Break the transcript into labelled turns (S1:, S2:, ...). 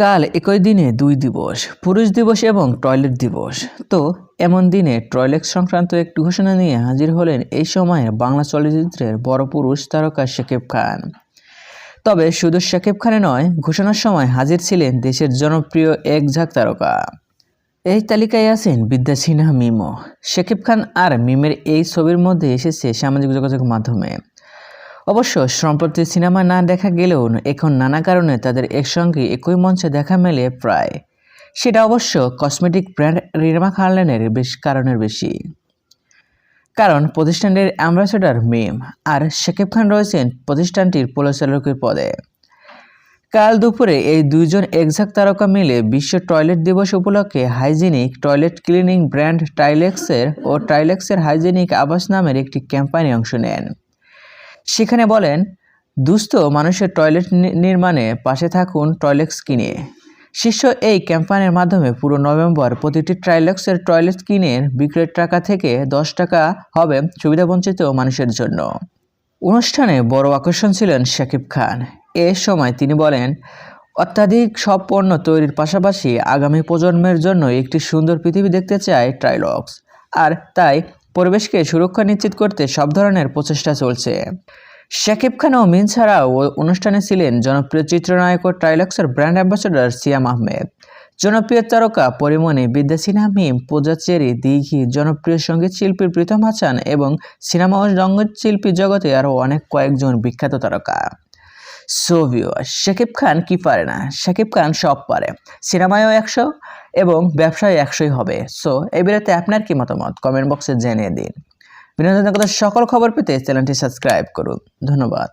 S1: কাল একই দিনে দুই দিবস, পুরুষ দিবস এবং টয়লেট দিবস। তো এমন দিনে টয়লেট সংক্রান্ত একটি ঘোষণা নিয়ে হাজির হলেন এই সময়ের বাংলা চলচ্চিত্রের বড় পুরুষ তারকা শাকিব খান। তবে শুধু শাকিব খানে নয়, ঘোষণার সময় হাজির ছিলেন দেশের জনপ্রিয় এক ঝাঁক তারকা। এই তালিকায় আছেন বিদ্যা সিনহা মিমও। শাকিব খান আর মিমের এই ছবির মধ্যে এসেছে সামাজিক যোগাযোগ মাধ্যমে। অবশ্য সম্প্রতি সিনেমা না দেখা গেলেও এখন নানা কারণে তাদের একসঙ্গে একই মঞ্চে দেখা মেলে প্রায়। সেটা অবশ্য কসমেটিক ব্র্যান্ড রিমা খার্লেনের কারণের বেশি। কারণ প্রতিষ্ঠানটির অ্যাম্বাসেডর মিম আর শাকিব খান রয়েছেন প্রতিষ্ঠানটির পরিচালকের পদে। কাল দুপুরে এই দুইজন একঝাঁক তারকা মিলে বিশ্ব টয়লেট দিবস উপলক্ষে হাইজেনিক টয়লেট ক্লিনিং ব্র্যান্ড টাইলেক্সের হাইজেনিক আবাস নামের একটি ক্যাম্পেইনে অংশ নেন। সেখানে বলেন, দুস্থ মানুষের টয়লেট নির্মাণে পাশে থাকুন টয়লেক্স কিনে। শীর্ষ এই ক্যাম্পেইনের মাধ্যমে পুরো নভেম্বর প্রতিটি টাইলেক্সের টয়লেট কিনের বিক্রয়ের টাকা থেকে 10 টাকা হবে সুবিধাবঞ্চিত মানুষের জন্য। অনুষ্ঠানে বড় আকর্ষণ ছিলেন শাকিব খান। এ সময় তিনি বলেন, অত্যাধিক সব পণ্য তৈরির পাশাপাশি আগামী প্রজন্মের জন্য একটি সুন্দর পৃথিবী দেখতে চায় টাইলক্স, আর তাই পরিবেশকে সুরক্ষা নিশ্চিত করতে সব ধরনের প্রচেষ্টা চলছে। শাকিব খান ও মিম ছাড়াও অনুষ্ঠানে ছিলেন জনপ্রিয় চিত্রনায়ক ও টাইলক্সের ব্র্যান্ড অ্যাম্বাসেডর সিয়াম আহমেদ, জনপ্রিয় তারকা পরিমণি, বিদ্যা সিনহা মিম, পূজা চেরি, দিঘি, জনপ্রিয় সঙ্গীত শিল্পী প্রীতম হাসান এবং সিনেমা ও সঙ্গীত শিল্পী জগতে আরও কয়েকজন বিখ্যাত তারকা। সো ভিউয়ার্স, শাকিব খান কি পারে না? শাকিব খান সব পারে। সিনেমায়ও 100 এবং ব্যবসায় 100ই হবে। সো এই ভিডিওতে আপনার কি মতামত কমেন্ট বক্সে জানিয়ে দিন। বিনোদন জগতের সকল খবর পেতে চ্যানেলটি সাবস্ক্রাইব করুন। ধন্যবাদ।